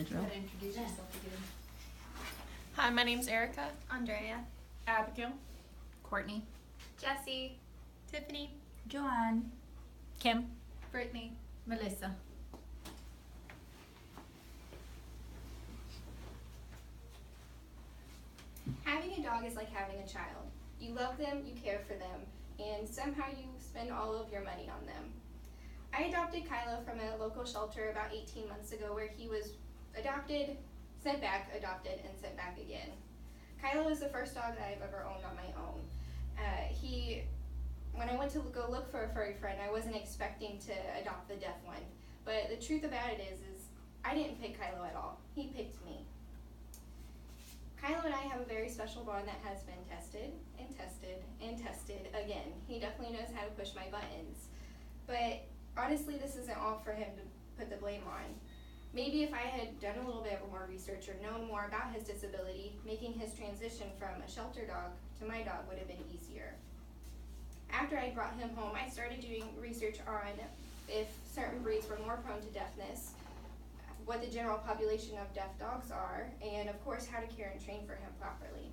intro. Introduce yourself again. Hi, my name's Erica. Andrea. Abigail. Courtney. Jesse. Tiffany. Joanne. Kim. Brittany. Melissa. Having a dog is like having a child. You love them, you care for them, and somehow you spend all of your money on them. I adopted Kylo from a local shelter about 18 months ago where he was adopted, sent back, adopted, and sent back again. Kylo is the first dog that I've ever owned on my own. When I went to go look for a furry friend, I wasn't expecting to adopt the deaf one. But the truth about it is I didn't pick Kylo at all. He picked me. Kylo and I have a very special bond that has been tested and tested and tested again. He definitely knows how to push my buttons. But honestly, this isn't all for him to put the blame on. Maybe if I had done a little bit more research or known more about his disability, making his transition from a shelter dog to my dog would have been easier. After I brought him home, I started doing research on if certain breeds were more prone to deafness, what the general population of deaf dogs are, and of course how to care and train for him properly.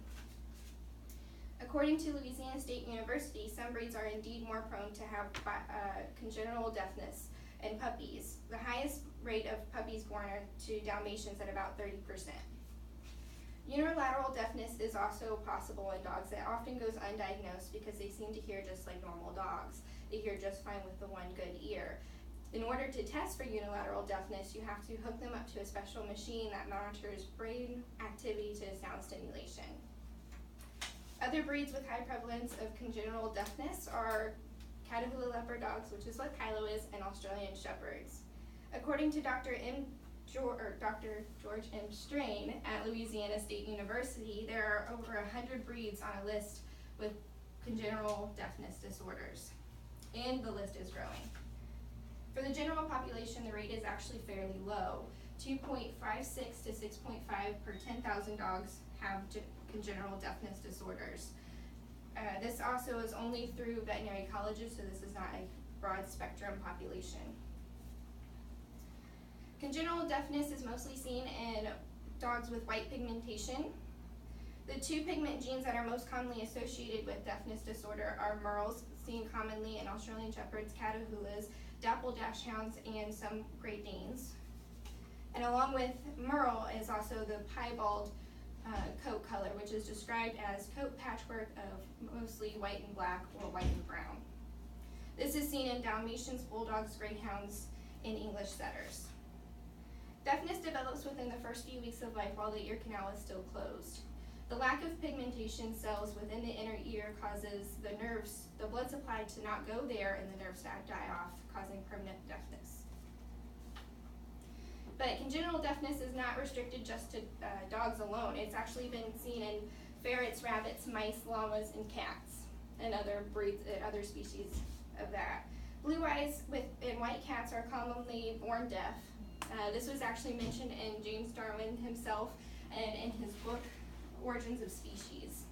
According to Louisiana State University, some breeds are indeed more prone to have congenital deafness in puppies. The highest rate of puppies born are to Dalmatians at about 30%. Unilateral deafness is also possible in dogs that often goes undiagnosed because they seem to hear just like normal dogs. They hear just fine with the one good ear. In order to test for unilateral deafness, you have to hook them up to a special machine that monitors brain activity to sound stimulation. Other breeds with high prevalence of congenital deafness are Catahoula leopard dogs, which is what Kylo is, and Australian shepherds. According to Dr. George M. Strain at Louisiana State University, there are over 100 breeds on a list with congenital deafness disorders, and the list is growing. For the general population, the rate is actually fairly low. 2.56 to 6.5 per 10,000 dogs have congenital deafness disorders. This also is only through veterinary colleges, so this is not a broad spectrum population. Congenital deafness is mostly seen in dogs with white pigmentation. The two pigment genes that are most commonly associated with deafness disorder are merles, seen commonly in Australian shepherds, Catahoulas, dapple dachshunds, and some Great Danes. And along with merle is also the piebald coat color, which is described as coat patchwork of mostly white and black or white and brown. This is seen in Dalmatians, bulldogs, greyhounds, and English setters. Deafness develops within the first few weeks of life while the ear canal is still closed. The lack of pigmentation cells within the inner ear causes the blood supply to not go there and the nerves to die off, causing permanent deafness. But congenital deafness is not restricted just to dogs alone. It's actually been seen in ferrets, rabbits, mice, llamas, and cats, and other breeds, other species of that. Blue eyes and white cats are commonly born deaf. This was actually mentioned in James Darwin himself and in his book, Origins of Species.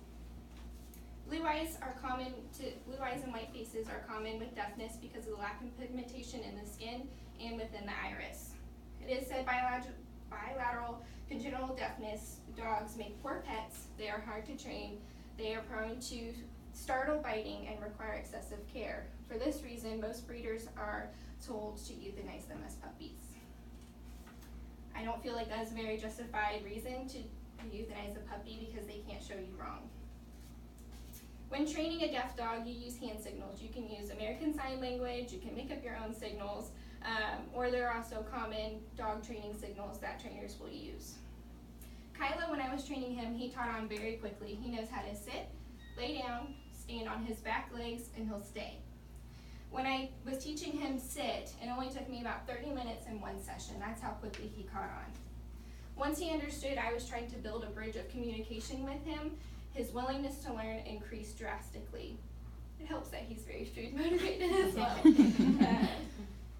Blue eyes and white faces are common with deafness because of the lack of pigmentation in the skin and within the iris. It is said bilateral congenital deafness dogs make poor pets. They are hard to train. They are prone to startle biting and require excessive care. For this reason, most breeders are told to euthanize them as puppies. I don't feel like that's a very justified reason to euthanize a puppy because they can't show you wrong. When training a deaf dog, you use hand signals. You can use American Sign Language, you can make up your own signals, or there are also common dog training signals that trainers will use. Kylo, when I was training him, he caught on very quickly. He knows how to sit, lay down, stand on his back legs, and he'll stay. When I was teaching him sit, it only took me about 30 minutes in one session. That's how quickly he caught on. Once he understood I was trying to build a bridge of communication with him, his willingness to learn increased drastically. It helps that he's very food motivated as well.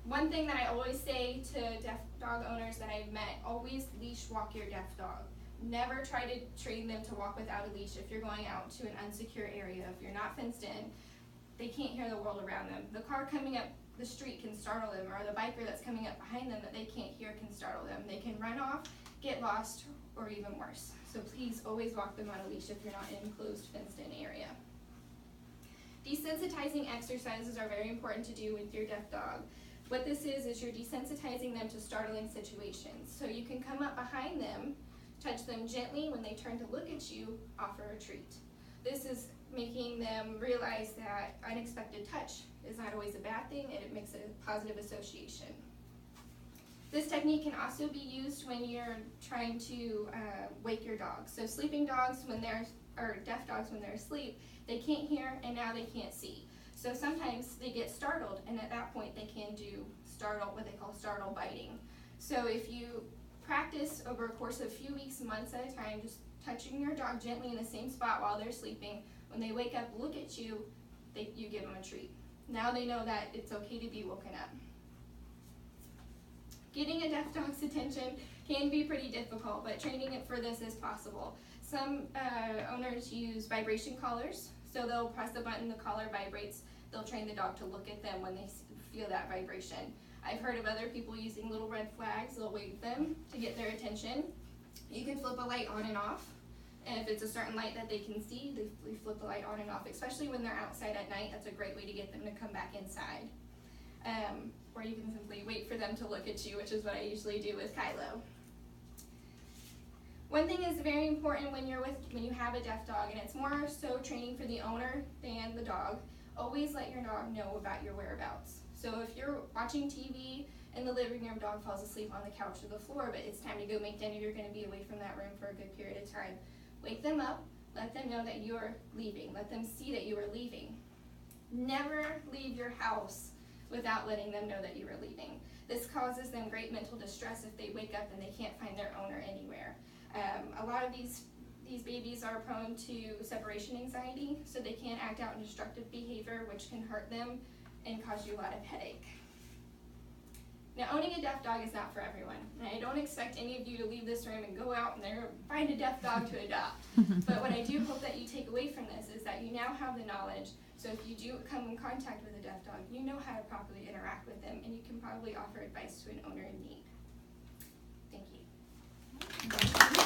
One thing that I always say to deaf dog owners that I've met, always leash walk your deaf dog. Never try to train them to walk without a leash if you're going out to an unsecure area, if you're not fenced in. They can't hear the world around them. The car coming up the street can startle them, or the biker that's coming up behind them that they can't hear can startle them. They can run off, get lost, or even worse. So please always walk them on a leash if you're not in an enclosed, fenced-in area. Desensitizing exercises are very important to do with your deaf dog. What this is you're desensitizing them to startling situations. So you can come up behind them, touch them gently. When they turn to look at you, offer a treat. This is making them realize that unexpected touch is not always a bad thing, and it makes it a positive association. This technique can also be used when you're trying to wake your dog. So sleeping dogs, or deaf dogs when they're asleep, they can't hear and now they can't see. So sometimes they get startled, and at that point they can do what they call startle biting. So if you practice over a course of a few weeks, months at a time, just touching your dog gently in the same spot while they're sleeping, when they wake up, look at you, you give them a treat. Now they know that it's okay to be woken up. Getting a deaf dog's attention can be pretty difficult, but training it for this is possible. Some owners use vibration collars, so they'll press the button, the collar vibrates, they'll train the dog to look at them when they feel that vibration. I've heard of other people using little red flags, they'll wave them to get their attention. You can flip a light on and off, and if it's a certain light that they can see, they flip the light on and off, especially when they're outside at night. That's a great way to get them to come back inside. Or you can simply wait for them to look at you, which is what I usually do with Kylo. One thing is very important when you have a deaf dog, and it's more so training for the owner than the dog, always let your dog know about your whereabouts. So if you're watching TV in the living room, dog falls asleep on the couch or the floor, but it's time to go make dinner, you're going to be away from that room for a good period of time. Wake them up, let them know that you're leaving, let them see that you are leaving. Never leave your house without letting them know that you are leaving. This causes them great mental distress if they wake up and they can't find their owner anywhere. A lot of these babies are prone to separation anxiety, so they can act out in destructive behavior, which can hurt them and cause you a lot of headache. Now, owning a deaf dog is not for everyone. And I don't expect any of you to leave this room and go out and find a deaf dog to adopt. But what I do hope that you take away from this is that you now have the knowledge, so if you do come in contact with a deaf dog, you know how to properly interact with them, and you can probably offer advice to an owner in need. Thank you.